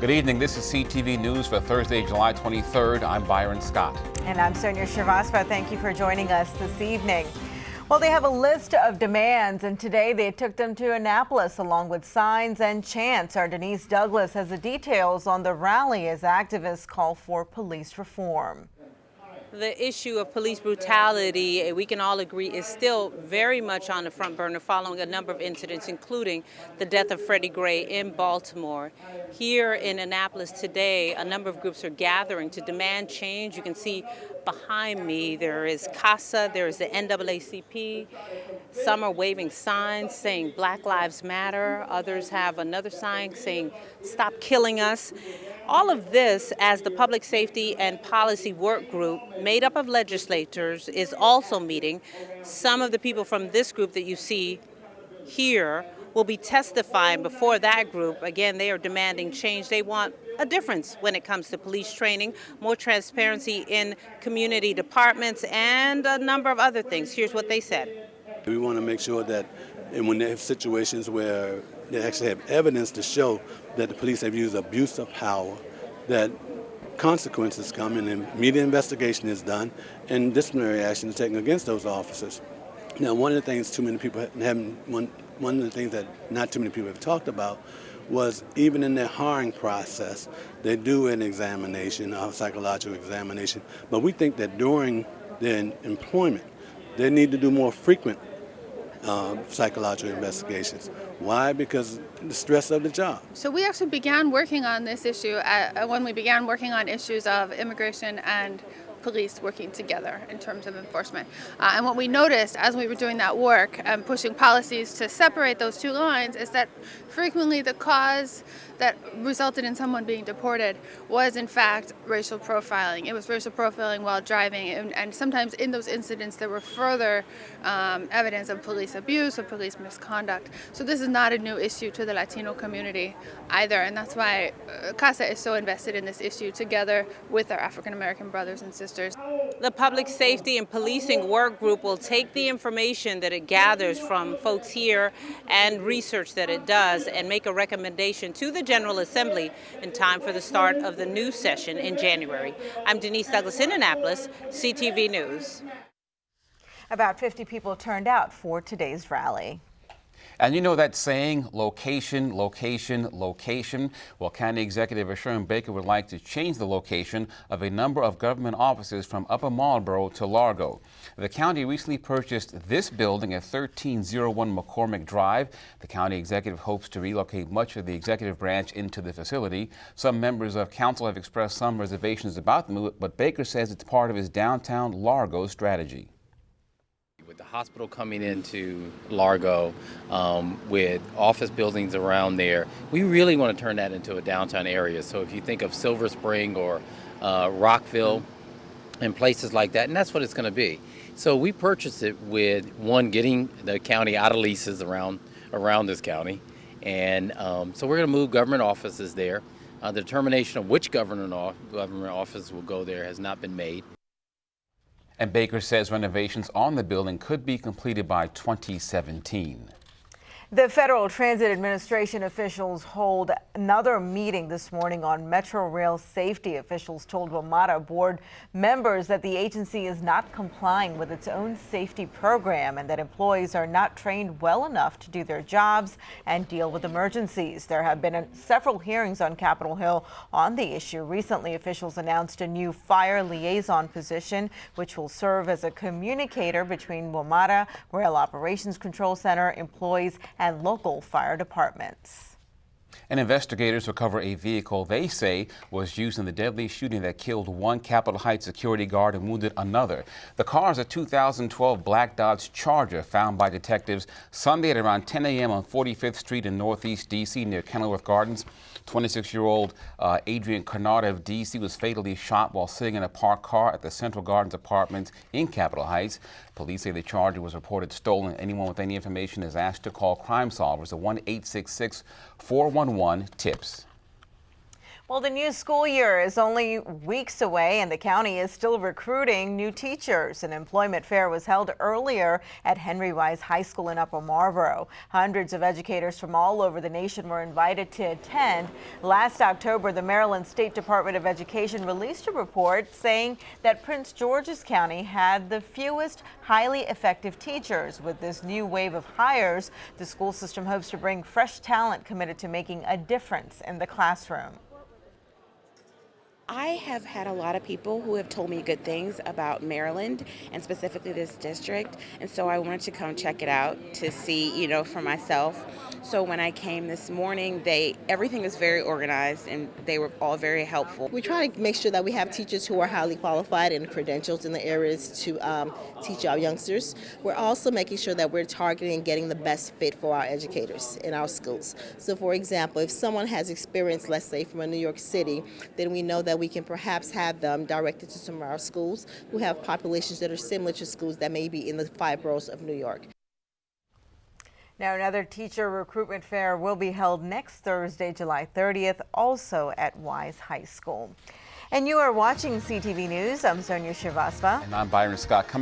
Good evening. This is CTV News for Thursday, July 23rd. I'm Byron Scott. And I'm Sonia Shrivastava. Thank you for joining us this evening. Well, they have a list of demands, and today they took them to Annapolis along with signs and chants. Our Denise Douglas has the details on the rally as activists call for police reform. The issue of police brutality, we can all agree, is still very much on the front burner following a number of incidents, including the death of Freddie Gray in Baltimore. Here in Annapolis today, a number of groups are gathering to demand change. You can see behind me there is CASA, there is the NAACP. Some are waving signs saying Black Lives Matter. Others have another sign saying stop killing us. All of this, as the Public Safety and Policy Work Group, made up of legislators, is also meeting. Some of the people from this group that you see here will be testifying before that group. Again, they are demanding change. They want a difference when it comes to police training, more transparency in community departments, and a number of other things. Here's what they said. We want to make sure that when they have situations where they actually have evidence to show that the police have used abuse of power, that consequences come and an immediate investigation is done and disciplinary action is taken against those officers. Now, one of the things one of the things that not too many people have talked about was even in their hiring process, they do an examination, a psychological examination, but we think that during their employment, they need to do more frequent psychological investigations. Why? Because the stress of the job. So we actually began working on this issue when we began working on issues of immigration and police working together in terms of enforcement. And what we noticed as we were doing that work and pushing policies to separate those two lines is that frequently the cause that resulted in someone being deported was in fact racial profiling. It was racial profiling while driving, and sometimes in those incidents there were further evidence of police abuse or police misconduct. So this is not a new issue to the Latino community either, and that's why CASA is so invested in this issue together with our African American brothers and sisters. The Public Safety and Policing Work Group will take the information that it gathers from folks here and research that it does and make a recommendation to the General Assembly in time for the start of the new session in January. I'm Denise Douglas in Annapolis, CTV News. About 50 people turned out for today's rally. And you know that saying, location, location, location? Well, County Executive Rushern Baker would like to change the location of a number of government offices from Upper Marlboro to Largo. The county recently purchased this building at 1301 McCormick Drive. The county executive hopes to relocate much of the executive branch into the facility. Some members of council have expressed some reservations about the move, but Baker says it's part of his downtown Largo strategy. With the hospital coming into Largo, with office buildings around there, we really want to turn that into a downtown area. So if you think of Silver Spring or Rockville and places like that, and that's what it's going to be. So we purchased it with, one, getting the county out of leases around this county. And so we're going to move government offices there. The determination of which government office will go there has not been made. And Baker says renovations on the building could be completed by 2017. The Federal Transit Administration officials hold another meeting this morning on Metro Rail safety. Officials told WMATA board members that the agency is not complying with its own safety program and that employees are not trained well enough to do their jobs and deal with emergencies. There have been several hearings on Capitol Hill on the issue. Recently, officials announced a new fire liaison position, which will serve as a communicator between WMATA, Rail Operations Control Center, employees, and local fire departments. And investigators recover a vehicle they say was used in the deadly shooting that killed one Capitol Heights security guard and wounded another. The car is a 2012 black Dodge Charger found by detectives Sunday at around 10 a.m. on 45th Street in Northeast D.C. near Kenilworth Gardens. 26-year-old Adrian Carnard of D.C. was fatally shot while sitting in a parked car at the Central Gardens apartment in Capitol Heights. Police say the Charger was reported stolen. Anyone with any information is asked to call Crime Solvers at 1-866-411-TIPS. Well, the new school year is only weeks away and the county is still recruiting new teachers. An employment fair was held earlier at Henry Wise High School in Upper Marlboro. Hundreds of educators from all over the nation were invited to attend. Last October, the Maryland State Department of Education released a report saying that Prince George's County had the fewest highly effective teachers. With this new wave of hires, the school system hopes to bring fresh talent committed to making a difference in the classroom. I have had a lot of people who have told me good things about Maryland and specifically this district, and so I wanted to come check it out to see, for myself. So when I came this morning, everything was very organized and they were all very helpful. We try to make sure that we have teachers who are highly qualified and credentials in the areas to teach our youngsters. We're also making sure that we're targeting and getting the best fit for our educators in our schools. So for example, if someone has experience, let's say from New York City, then we know that we can perhaps have them directed to some of our schools who have populations that are similar to schools that may be in the 5 boroughs of New York. Now, another teacher recruitment fair will be held next Thursday, July 30th, also at Wise High School. And you are watching CTV News. I'm Sonia Srivastava. And I'm Byron Scott. Coming